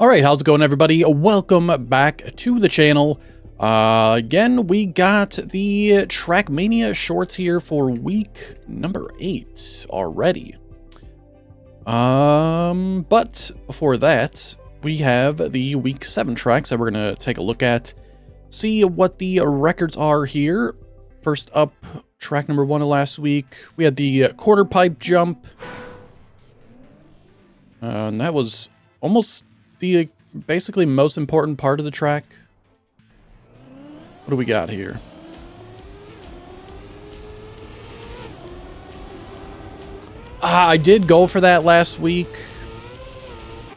All right, how's it going, everybody? Welcome back to the channel. Again, we got the Trackmania shorts here for week number 8 already. But before that, we have the week 7 tracks that we're gonna take a look at, see what the records are here. First up, track number 1 of last week, we had the quarter pipe jump. And that was almost the basically most important part of the track. What do we got here? I did go for that last week.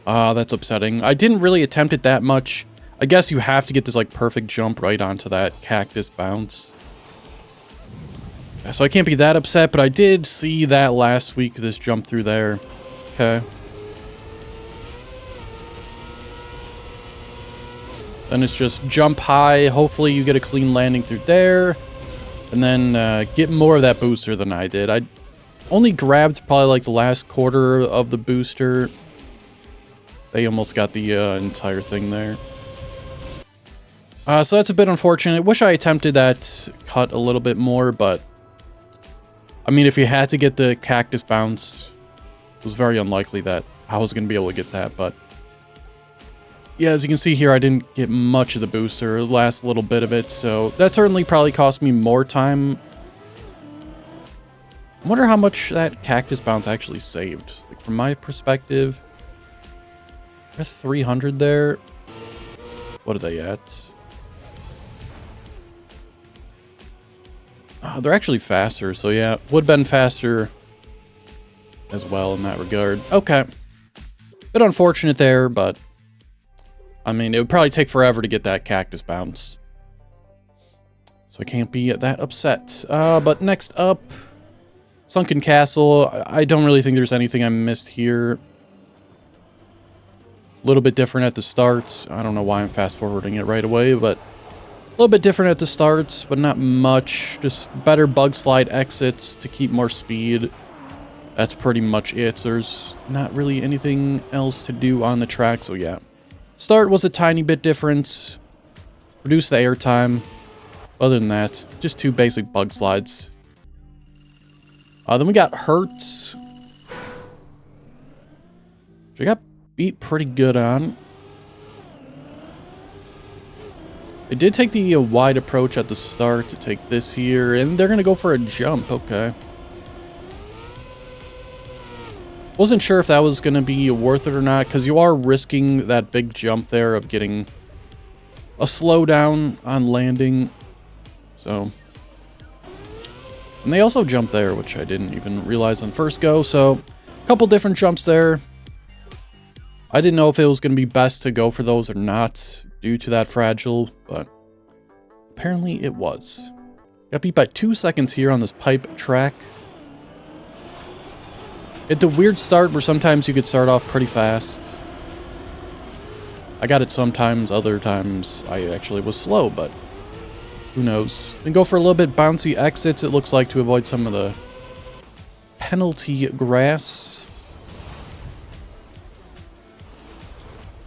That's upsetting. I didn't really attempt it that much. I guess you have to get this like perfect jump right onto that cactus bounce. So I can't be that upset, but I did see that last week, this jump through there. Okay. Then it's just jump high. Hopefully you get a clean landing through there. And then get more of that booster than I did. I only grabbed probably like the last quarter of the booster. They almost got the entire thing there. So that's a bit unfortunate. Wish I attempted that cut a little bit more, but I mean, if you had to get the cactus bounce, it was very unlikely that I was going to be able to get that, but yeah, as you can see here, I didn't get much of the booster, the last little bit of it, so that certainly probably cost me more time. I wonder how much that cactus bounce actually saved. Like, from my perspective, they're 300 there. What are they at? Oh, they're actually faster, so yeah, would have been faster as well in that regard. Okay. Bit unfortunate there, but I mean, it would probably take forever to get that cactus bounce. So I can't be that upset. But next up, Sunken Castle. I don't really think there's anything I missed here. A little bit different at the start. I don't know why I'm fast forwarding it right away, but a little bit different at the start, but not much. Just better bug slide exits to keep more speed. That's pretty much it. There's not really anything else to do on the track, so yeah. Start was a tiny bit different. Reduce the air time. Other than that, just 2 basic bug slides. Then we got Hurt, which I got beat pretty good on. They did take the wide approach at the start to take this here, and they're going to go for a jump. Okay. Wasn't sure if that was going to be worth it or not, because you are risking that big jump there of getting a slowdown on landing. So, and they also jumped there, which I didn't even realize on first go. So, a couple different jumps there. I didn't know if it was going to be best to go for those or not due to that fragile, but apparently it was. Got beat by 2 seconds here on this pipe track. It's a weird start where sometimes you could start off pretty fast. I got it sometimes, other times I actually was slow, but who knows. Then go for a little bit bouncy exits, it looks like, to avoid some of the penalty grass.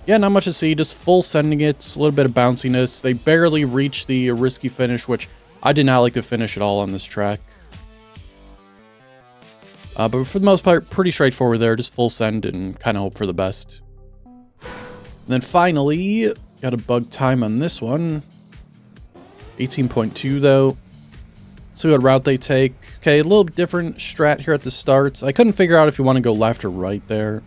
Yeah, not much to see, just full sending it, a little bit of bounciness. They barely reached the risky finish, which I did not like to finish at all on this track. But for the most part, pretty straightforward there. Just full send and kind of hope for the best. And then finally, got a bug time on this one. 18.2 though. See what route they take. Okay, a little different strat here at the start. I couldn't figure out if you want to go left or right there.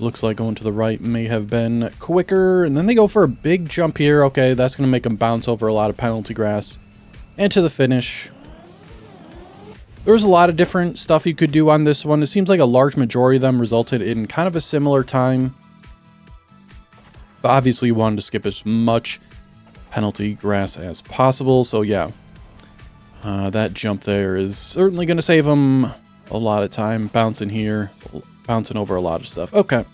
Looks like going to the right may have been quicker. And then they go for a big jump here. Okay, that's going to make them bounce over a lot of penalty grass. And to the finish. There was a lot of different stuff you could do on this one. It seems like a large majority of them resulted in kind of a similar time. But obviously you wanted to skip as much penalty grass as possible. So yeah, that jump there is certainly going to save them a lot of time. Bouncing here, bouncing over a lot of stuff. Okay.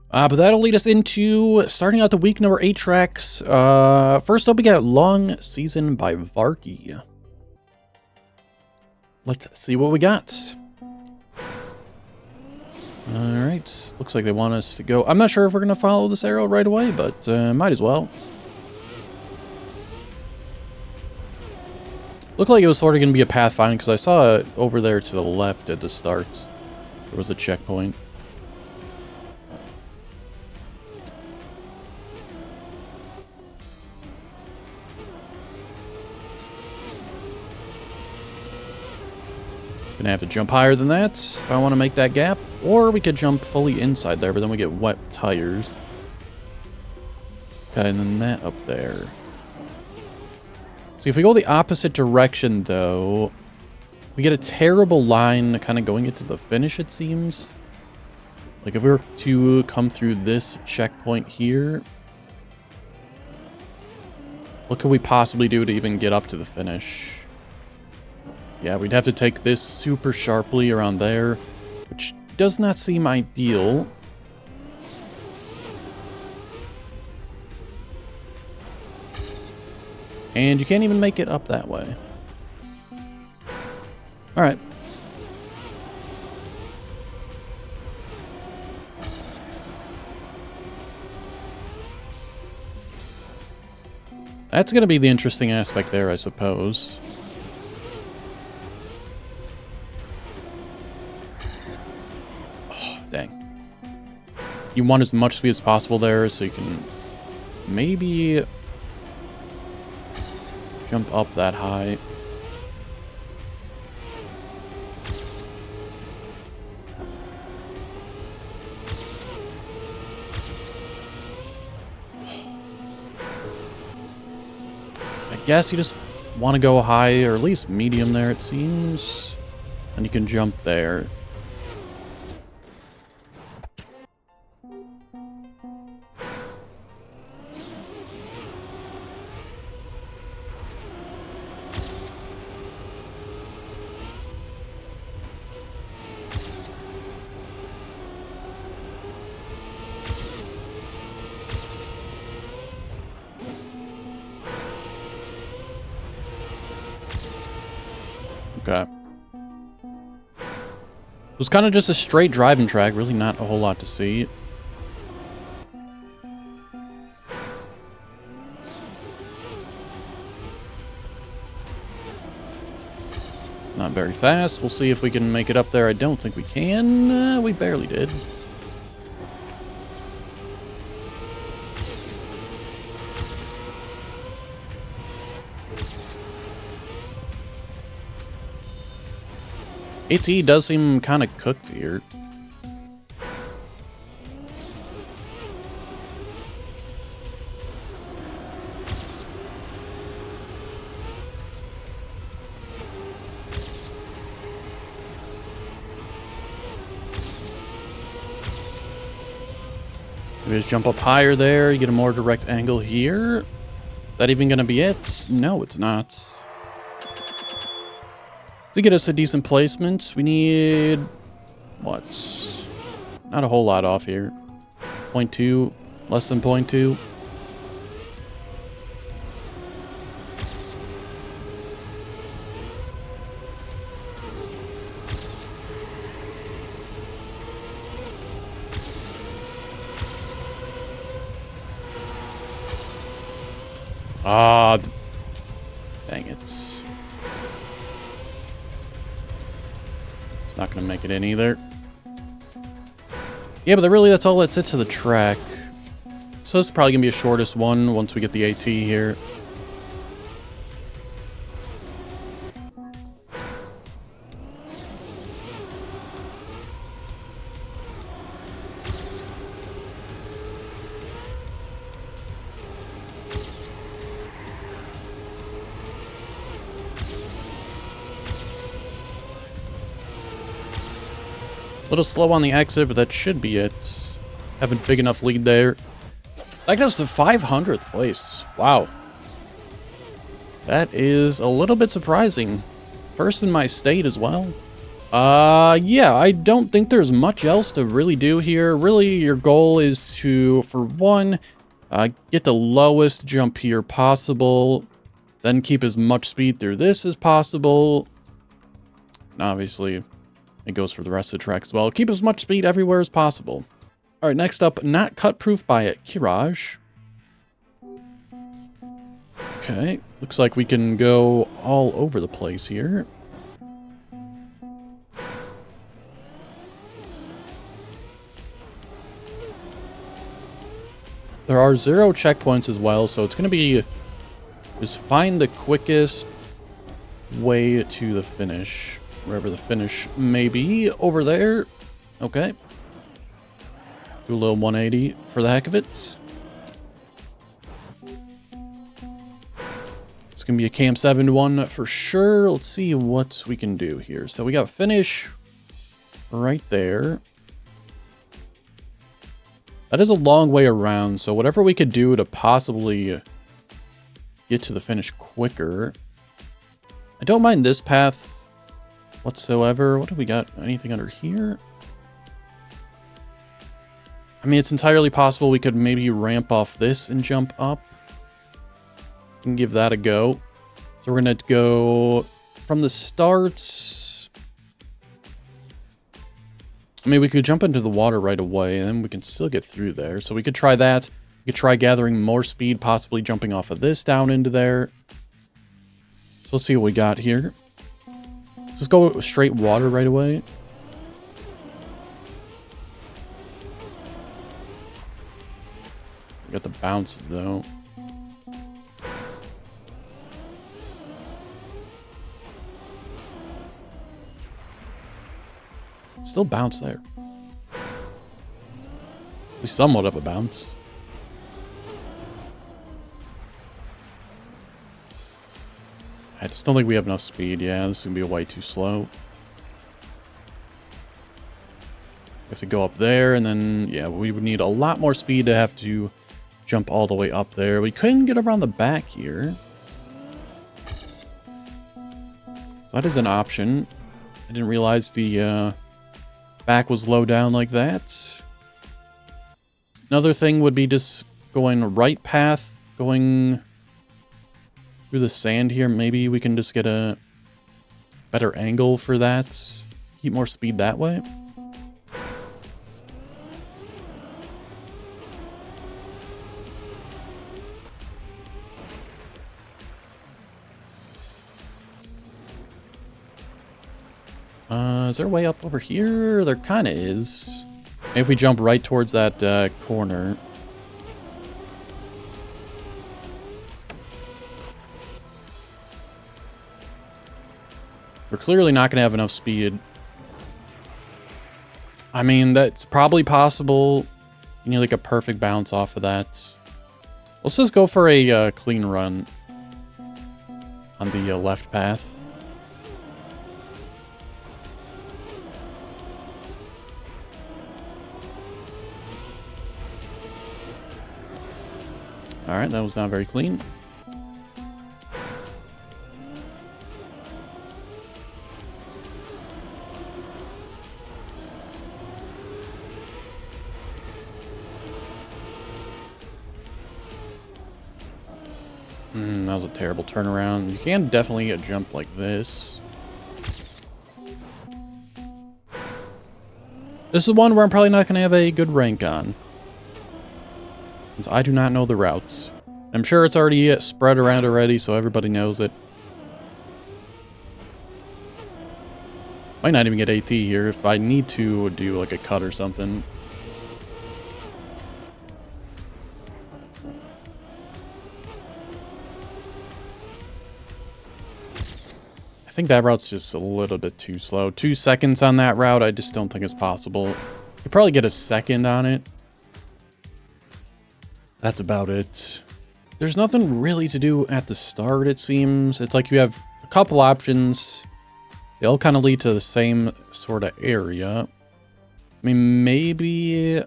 But that'll lead us into starting out the week number 8 tracks. First up, we got Long Season by Varky. Let's see what we got. Alright, looks like they want us to go. I'm not sure if we're going to follow this arrow right away, but might as well. Looked like it was sort of going to be a pathfinder because I saw it over there to the left at the start. There was a checkpoint. Gonna have to jump higher than that if I want to make that gap. Or we could jump fully inside there, but then we get wet tires. Okay, and then that up there. See, if we go the opposite direction, though, we get a terrible line kind of going into the finish, it seems. Like, if we were to come through this checkpoint here, what could we possibly do to even get up to the finish? Yeah, we'd have to take this super sharply around there, which does not seem ideal. And you can't even make it up that way. Alright. That's going to be the interesting aspect there, I suppose. Oh, dang. You want as much speed as possible there so you can maybe jump up that high. I guess you just want to go high, or at least medium there, it seems. And you can jump there. Okay. It was kind of just a straight driving track, really not a whole lot to see. Not very fast. We'll see if we can make it up there. I don't think we can. We barely did. AT does seem kind of cooked here. Maybe just jump up higher there, you get a more direct angle here. Is that even going to be it? No, it's not. To get us a decent placement, we need... what? Not a whole lot off here. 0.2, less than 0.2. Ah, dang it. Not gonna make it in either. Yeah, but really that's all that's it to the track. So this is probably gonna be a shortest one once we get the AT here. A little slow on the exit, but that should be it. Have a big enough lead there. That goes to 500th place. Wow. That is a little bit surprising. First in my state as well. Yeah, I don't think there's much else to really do here. Really, your goal is to, for one, get the lowest jump here possible. Then keep as much speed through this as possible. And obviously... It goes for the rest of the track as well. Keep as much speed everywhere as possible. All right, next up, Not Cut Proof by Kiraj. Okay, looks like we can go all over the place here. There are 0 checkpoints as well, so it's going to be just find the quickest way to the finish. Wherever the finish may be, over there. Okay. Do a little 180 for the heck of it. It's going to be a Cam 7 one for sure. Let's see what we can do here. So we got finish right there. That is a long way around, so whatever we could do to possibly get to the finish quicker. I don't mind this path whatsoever. What do we got? Anything under here? I mean, it's entirely possible we could maybe ramp off this and jump up. And give that a go. So we're going to go from the start. I mean, we could jump into the water right away, and then we can still get through there. So we could try that. We could try gathering more speed, possibly jumping off of this down into there. So let's see what we got here. Just go straight water right away. We got the bounces, though. Still bounce there. At least somewhat of a bounce. I just don't think we have enough speed. Yeah, this is going to be way too slow. We have to go up there, and then, yeah, we would need a lot more speed to have to jump all the way up there. We couldn't get around the back here. So that is an option. I didn't realize the back was low down like that. Another thing would be just going right path, going through the sand here. Maybe we can just get a better angle for that. Keep more speed that way. Is there a way up over here? There kind of is. Maybe if we jump right towards that corner. We're clearly not going to have enough speed. I mean, that's probably possible. You need like a perfect bounce off of that. Let's just go for a clean run on the left path. Alright, that was not very clean. That was a terrible turnaround. You can definitely jump like this. This is one where I'm probably not going to have a good rank on, since I do not know the routes. I'm sure it's already spread around already, so everybody knows it. Might not even get AT here if I need to do like a cut or something. I think that route's just a little bit too slow. 2 seconds on that route, I just don't think it's possible. You probably get a second on it. That's about it. There's nothing really to do at the start, it seems. It's like you have a couple options. They all kind of lead to the same sort of area. I mean, maybe...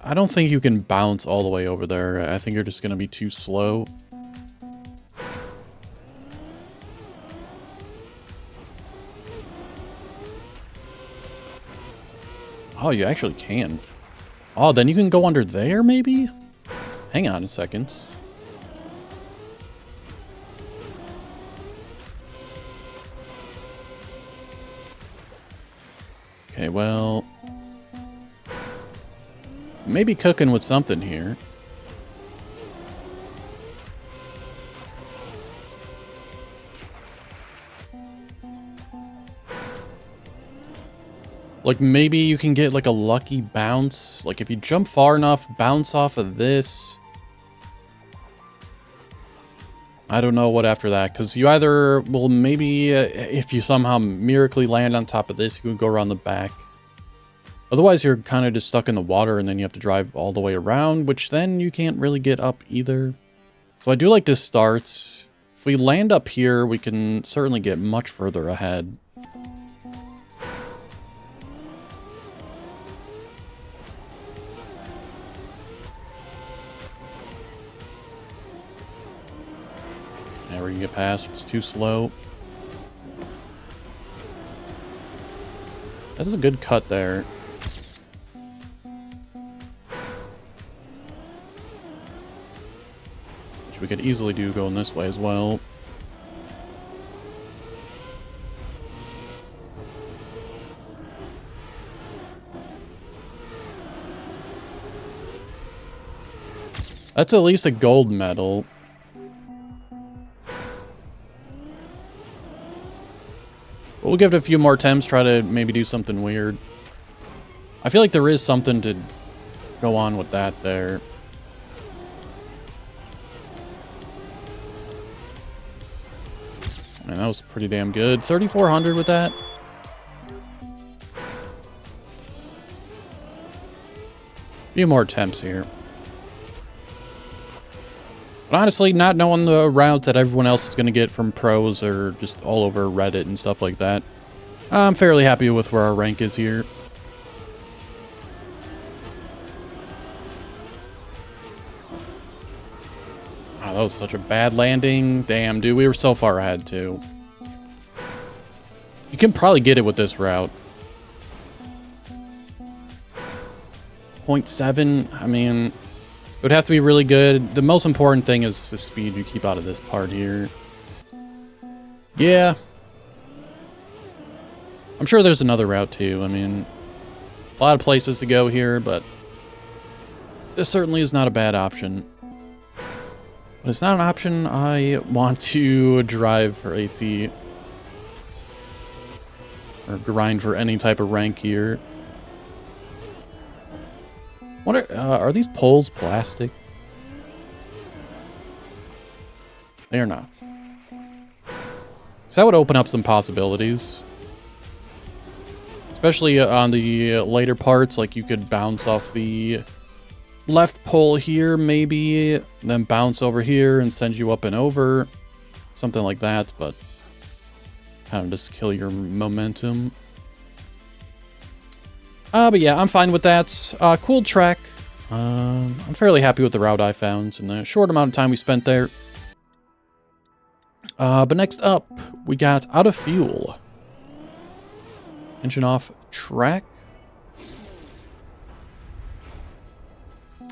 I don't think you can bounce all the way over there. I think you're just going to be too slow. Oh, you actually can. Oh, then you can go under there, maybe? Hang on a second. Okay, well, maybe cooking with something here. Like, maybe you can get, like, a lucky bounce. Like, if you jump far enough, bounce off of this. I don't know what after that, because you either, well, maybe if you somehow miraculously land on top of this, you can go around the back. Otherwise, you're kind of just stuck in the water, and then you have to drive all the way around, which then you can't really get up either. So I do like this start. If we land up here, we can certainly get much further ahead. Now we can get past. It's too slow. That's a good cut there. Which we could easily do going this way as well. That's at least a gold medal. We'll give it a few more attempts, try to maybe do something weird. I feel like there is something to go on with that there. Man, that was pretty damn good. 3,400 with that. A few more attempts here. But honestly, not knowing the route that everyone else is going to get from pros or just all over Reddit and stuff like that, I'm fairly happy with where our rank is here. Oh, that was such a bad landing. Damn, dude, we were so far ahead, too. You can probably get it with this route. 0.7, I mean... It would have to be really good. The most important thing is the speed you keep out of this part here. Yeah. I'm sure there's another route too. I mean, a lot of places to go here, but this certainly is not a bad option. But it's not an option I want to drive for AT. Or grind for any type of rank here. What are these poles plastic? They are not. So that would open up some possibilities. Especially on the later parts, like you could bounce off the left pole here, maybe, then bounce over here and send you up and over. Something like that, but kind of just kill your momentum. But yeah, I'm fine with that. Cool track. I'm fairly happy with the route I found in the short amount of time we spent there. But next up, we got Out of Fuel. Engine off track.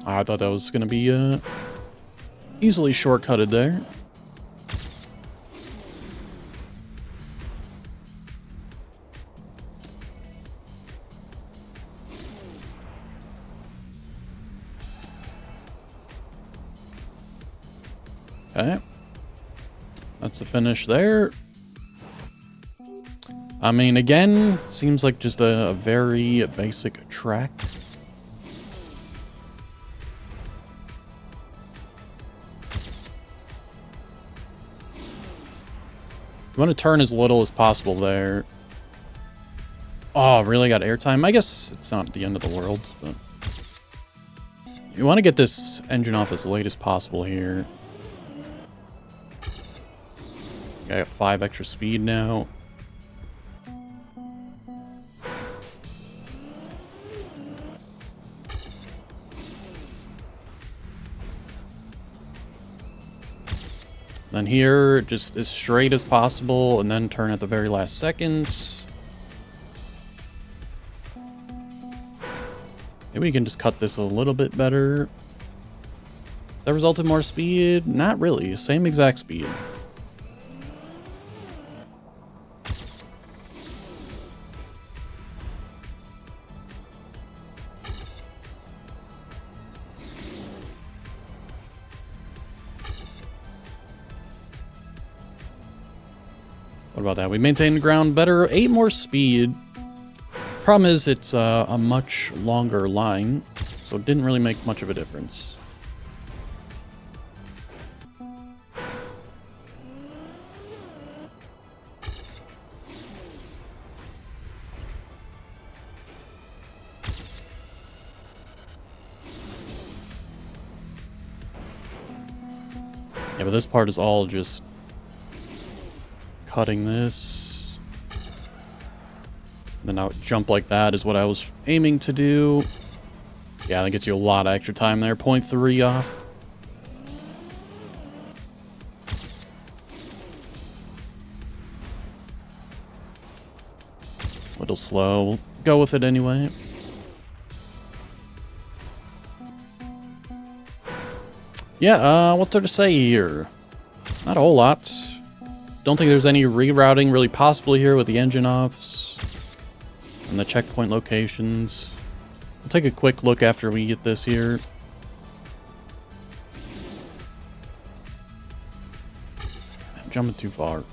I thought that was going to be easily shortcutted there. Okay. That's the finish there. I mean, again, seems like just a very basic track. You want to turn as little as possible there. Oh, really got airtime? I guess it's not the end of the world, but... You want to get this engine off as late as possible here. I got 5 extra speed now. Then here, just as straight as possible, and then turn at the very last second. Maybe we can just cut this a little bit better. Does that result in more speed? Not really. Same exact speed. What about that? We maintain the ground better. 8 more speed. Problem is, it's a much longer line, so it didn't really make much of a difference. Yeah, but this part is all just cutting this. Then now jump like that is what I was aiming to do. Yeah, that gets you a lot of extra time there. 0.3 off. A little slow. We'll go with it anyway. Yeah, what's there to say here? Not a whole lot. Don't think there's any rerouting really possible here with the engine offs and the checkpoint locations. We'll take a quick look after we get this here. I'm jumping too far.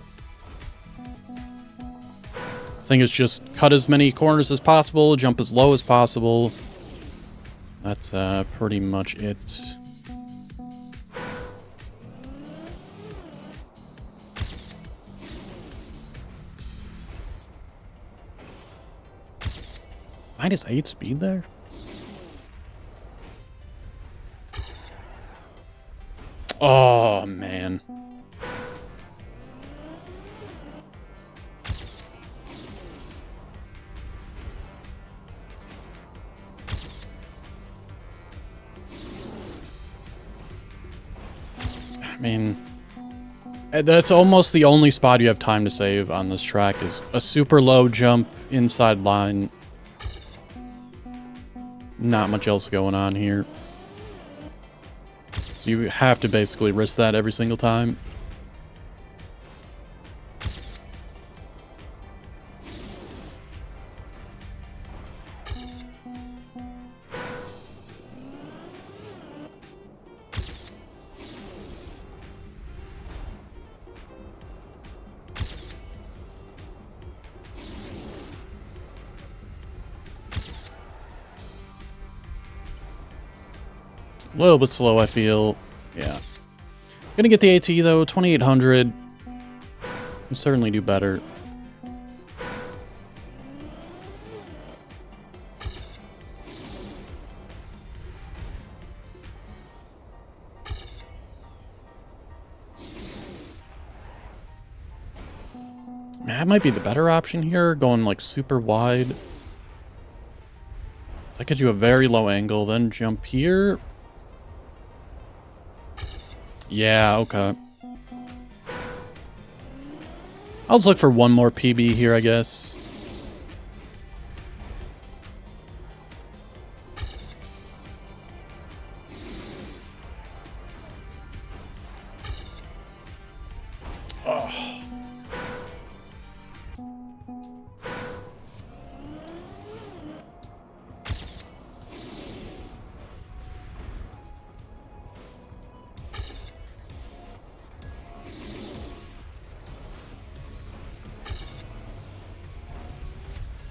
I think it's just cut as many corners as possible, jump as low as possible. That's pretty much it. -8 speed there? Oh, man. I mean, that's almost the only spot you have time to save on this track is a super low jump inside line. Not much else going on here. So you have to basically risk that every single time. A little bit slow, I feel. Yeah. Gonna get the AT, though. 2800. Can certainly do better. That might be the better option here, going like super wide. So that gives you a very low angle, then jump here. Yeah, okay. I'll just look for one more PB here, I guess. Oh.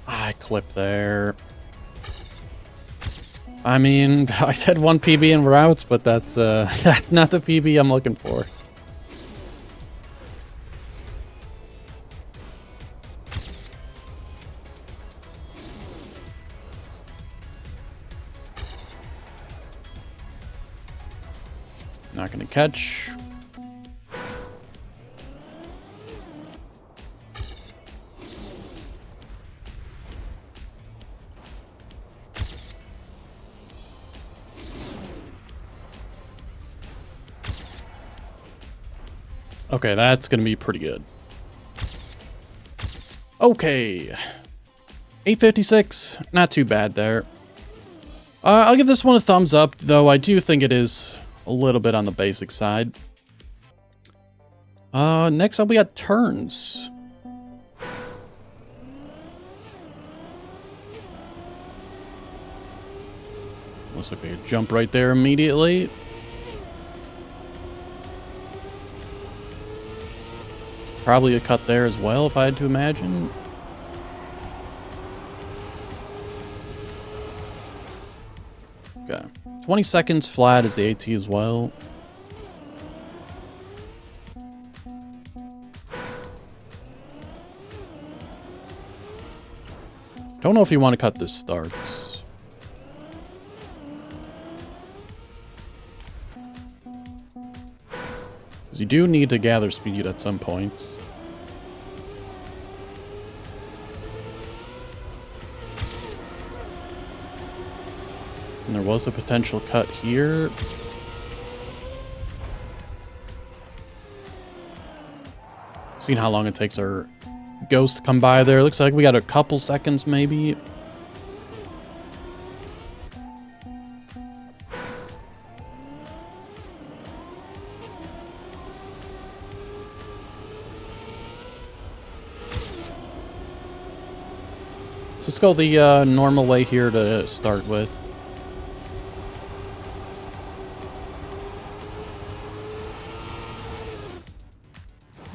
I clip there. I mean, I said one PB in routes, but that's not the PB I'm looking for. Not gonna catch. Okay, that's gonna be pretty good. Okay. 856, not too bad there. I'll give this one a thumbs up, though I do think it is a little bit on the basic side. Next up we got turns. Looks like we could jump right there immediately. Probably a cut there as well, if I had to imagine. Okay. 20 seconds flat is the AT as well. Don't know if you want to cut this starts. Because you do need to gather speed at some point. And there was a potential cut here. Seeing how long it takes our ghost to come by there. Looks like we got a couple seconds maybe. So let's go the normal way here to start with.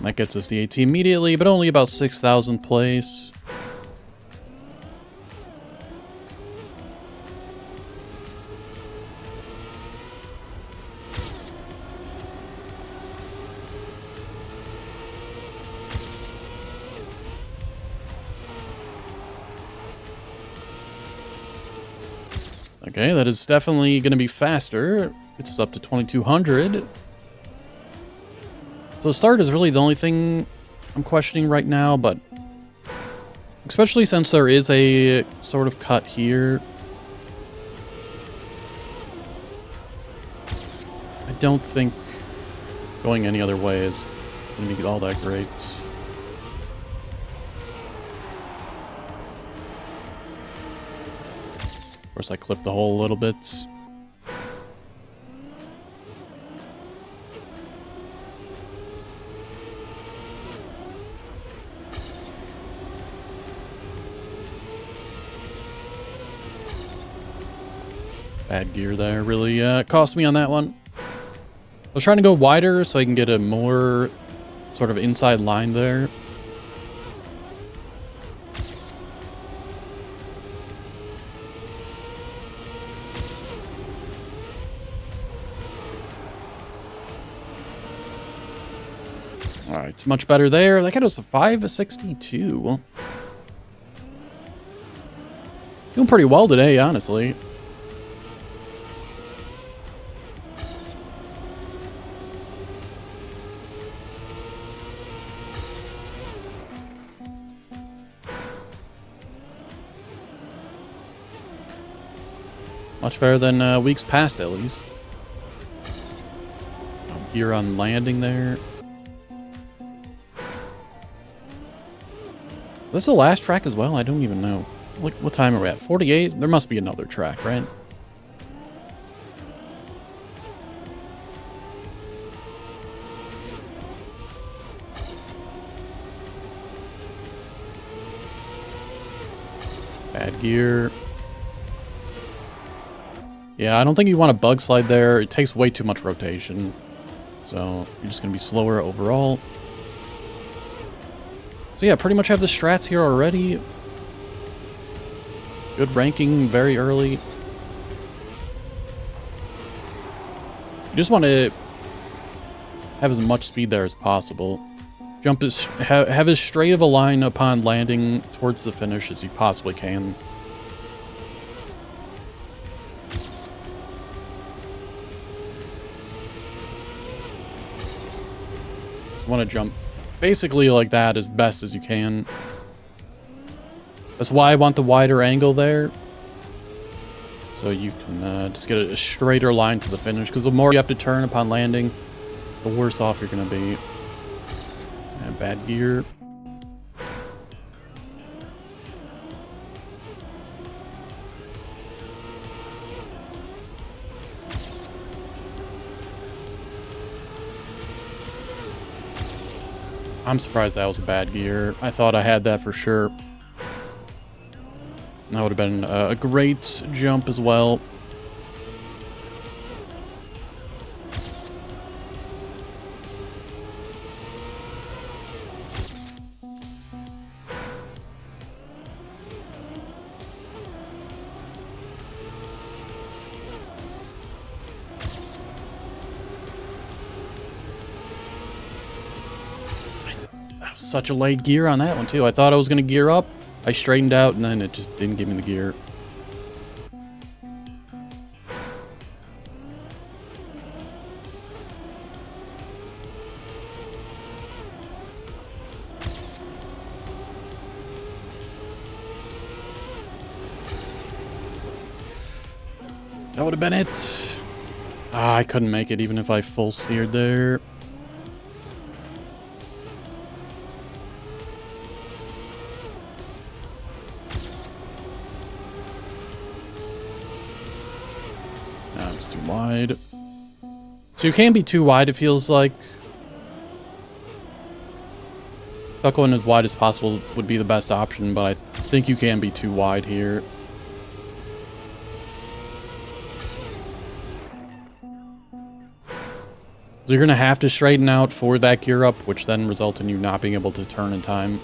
That gets us the AT immediately, but only about 6,000 plays. Okay, that is definitely going to be faster. Gets us up to 2,200. So the start is really the only thing I'm questioning right now, but especially since there is a sort of cut here. I don't think going any other way is going to be all that great. Of course, I clipped the hole a little bit. Bad gear there really cost me on that one. I was trying to go wider so I can get a more sort of inside line there. Alright, it's much better there. That got us a 562. Doing pretty well today, honestly. Much better than weeks past, at least. Gear on landing there. This is the last track as well? I don't even know. Like, what time are we at? 48? There must be another track, right? Bad gear. Yeah, I don't think you want to bug slide there. It takes way too much rotation. So you're just going to be slower overall. So yeah, pretty much have the strats here already. Good ranking very early. You just want to have as much speed there as possible. Jump as have as straight of a line upon landing towards the finish as you possibly can. Want to jump basically like that as best as you can. That's why I want the wider angle there, so you can just get a straighter line to the finish, because the more you have to turn upon landing, the worse off you're going to be. And bad gear. I'm surprised that was a bad gear. I thought I had that for sure. That would have been a great jump as well. Such a late gear on that one, too. I thought I was going to gear up. I straightened out, and then it just didn't give me the gear. That would have been it. I couldn't make it even if I full steered there. It's too wide. So you can be too wide, it feels like. Not going as wide as possible would be the best option, but I think you can be too wide here. So you're going to have to straighten out for that gear up, which then results in you not being able to turn in time.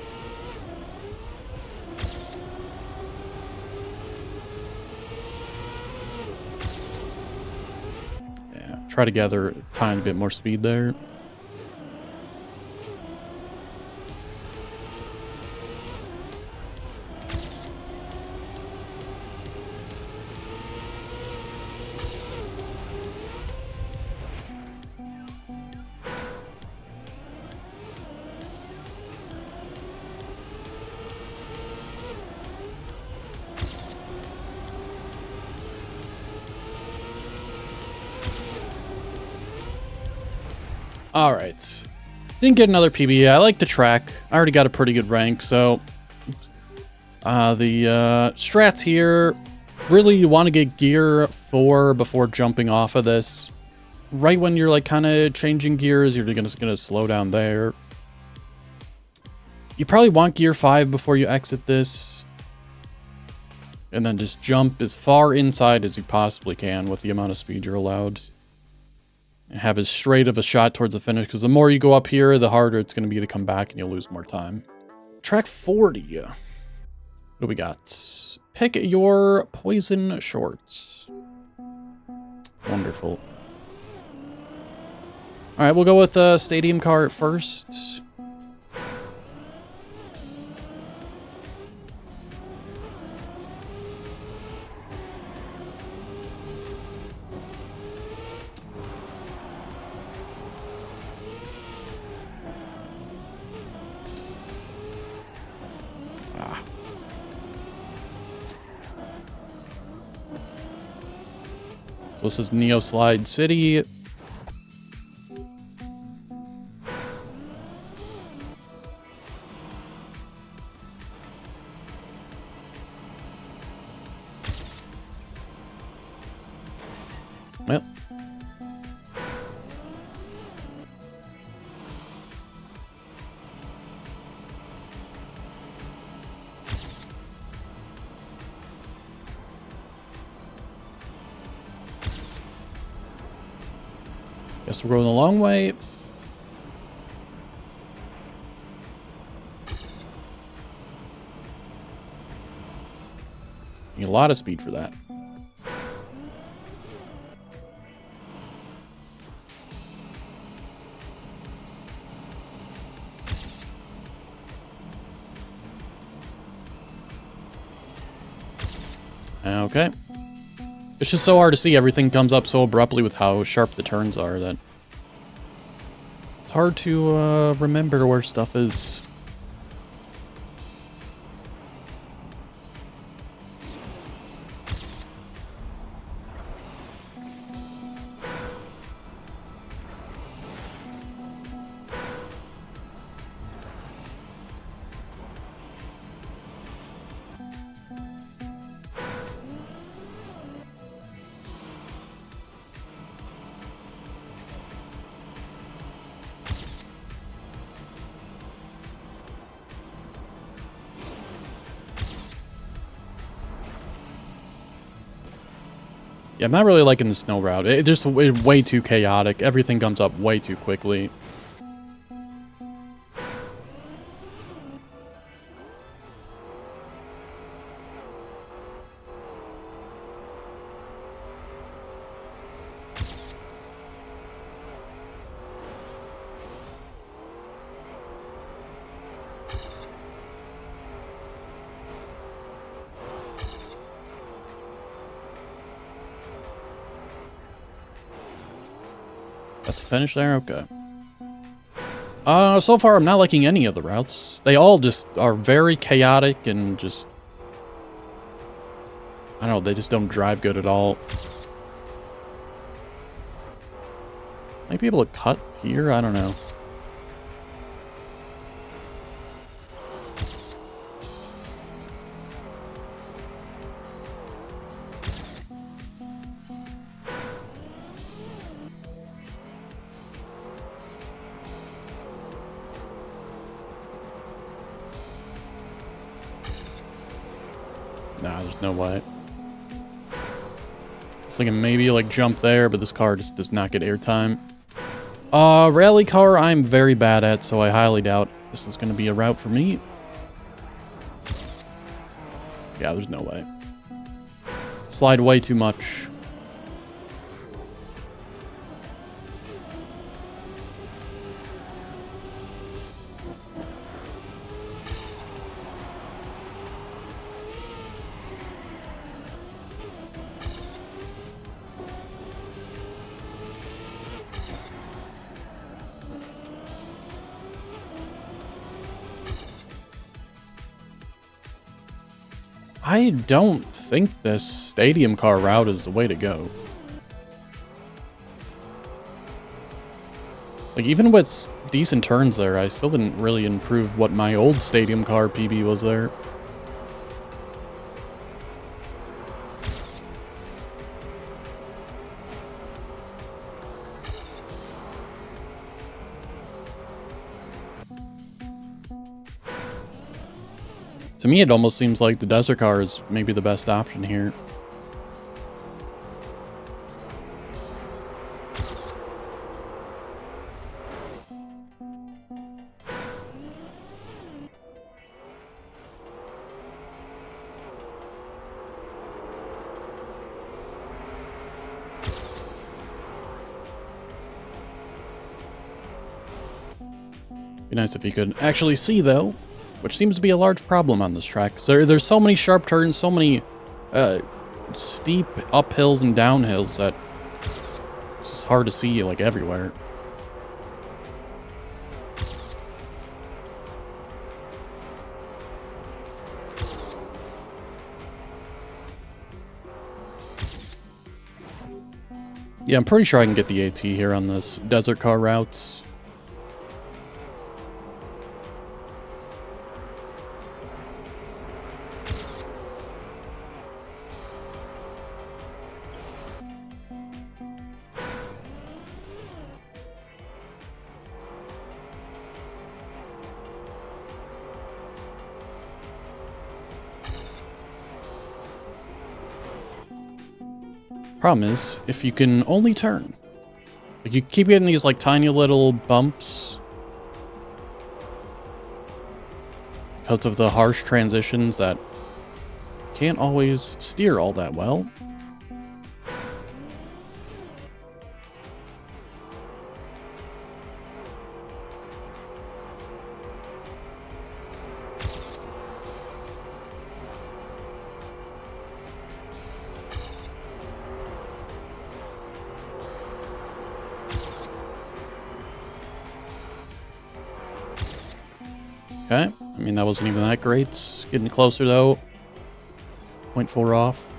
Yeah, try to gather a tiny bit more speed there. All right. Didn't get another PB. I like the track. I already got a pretty good rank, so the strats here, really you want to get gear 4 before jumping off of this. Right when you're like kind of changing gears, you're gonna slow down there. You probably want gear 5 before you exit this. And then just jump as far inside as you possibly can with the amount of speed you're allowed. And have as straight of a shot towards the finish, because the more you go up here, the harder it's going to be to come back and you'll lose more time. Track 40. What do we got? Pick your poison shorts. Wonderful. Alright, we'll go with Stadium Car at first. So this is Neo Slide City. Well. Guess we're going the long way. Need a lot of speed for that. Okay. It's just so hard to see. Everything comes up so abruptly with how sharp the turns are that it's hard to remember where stuff is. Yeah, I'm not really liking the snow route. It's just way too chaotic. Everything comes up way too quickly. That's the finish there? Okay. So far I'm not liking any of the routes. They all just are very chaotic and just... I don't know, they just don't drive good at all. Might be able to cut here? I don't know. Nah, there's no way. I was thinking maybe like jump there, but this car just does not get airtime. Rally car I'm very bad at, so I highly doubt this is going to be a route for me. Yeah, there's no way. Slide way too much. I don't think this stadium car route is the way to go. Like, even with decent turns there, I still didn't really improve what my old stadium car PB was there. To me, it almost seems like the desert car is maybe the best option here. Be nice if you could actually see, though. Which seems to be a large problem on this track. So there's so many sharp turns, so many steep uphills and downhills that it's just hard to see, like, everywhere. Yeah, I'm pretty sure I can get the AT here on this desert car route. Problem is, if you can only turn, like, you keep getting these like tiny little bumps because of the harsh transitions that can't always steer all that well. Okay, I mean, that wasn't even that great. Getting closer, though. 0.4 off.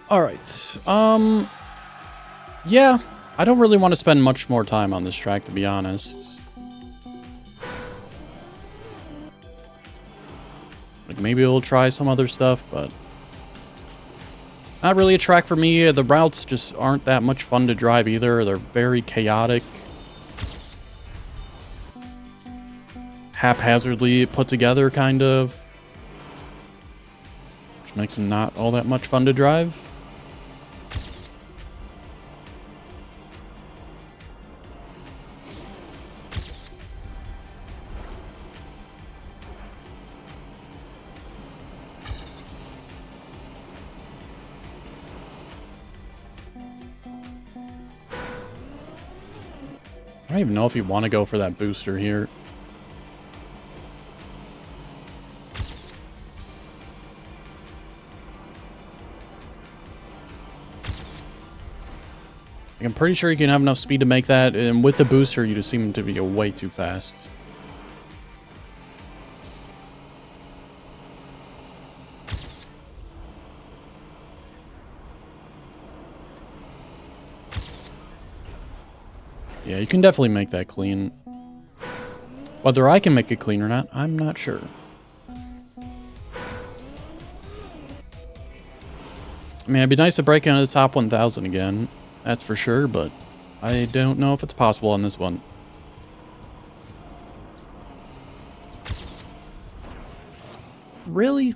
Alright, yeah, I don't really want to spend much more time on this track, to be honest. Like, maybe we'll try some other stuff, but not really a track for me. The routes just aren't that much fun to drive either. They're very chaotic. haphazardly put together, kind of. Which makes them not all that much fun to drive. I don't even know if you want to go for that booster here. I'm pretty sure you can have enough speed to make that, and with the booster, you just seem to be way too fast. Yeah, you can definitely make that clean. Whether I can make it clean or not, I'm not sure. I mean, it'd be nice to break into the top 1,000 again. That's for sure, but I don't know if it's possible on this one. Really?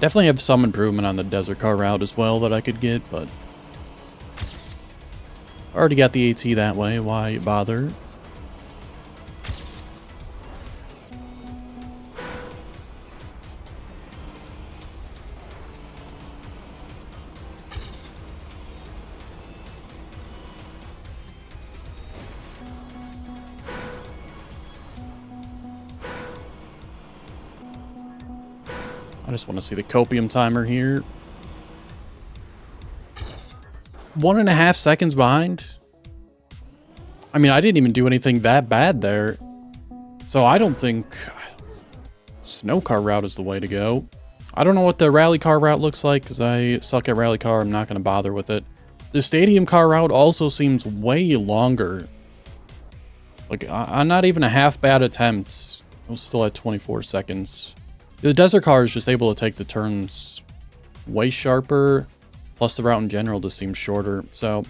Definitely have some improvement on the desert car route as well that I could get, but I already got the AT that way. Why bother? I just want to see the copium timer here. 1.5 seconds behind. I mean, I didn't even do anything that bad there. So I don't think snow car route is the way to go. I don't know what the rally car route looks like because I suck at rally car. I'm not going to bother with it. The stadium car route also seems way longer. Like, I'm not even a half bad attempt. I was still at 24 seconds. The desert car is just able to take the turns way sharper. Plus the route in general just seems shorter. So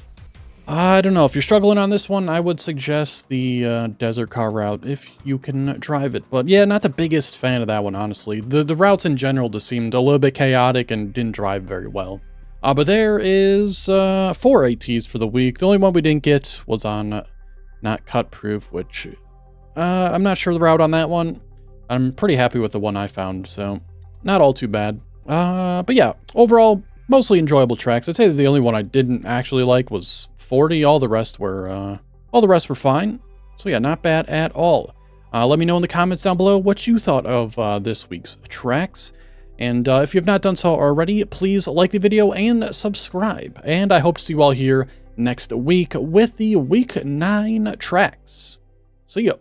I don't know. If you're struggling on this one, I would suggest the desert car route if you can drive it. But yeah, not the biggest fan of that one, honestly. The routes in general just seemed a little bit chaotic and didn't drive very well. But there is 4 ATs for the week. The only one we didn't get was on not cut proof, which I'm not sure the route on that one. I'm pretty happy with the one I found, so not all too bad. But yeah, overall, mostly enjoyable tracks. I'd say that the only one I didn't actually like was 40. All the rest were fine. So yeah, not bad at all. Let me know in the comments down below what you thought of this week's tracks. And if you have not done so already, please like the video and subscribe. And I hope to see you all here next week with the Week 9 tracks. See ya.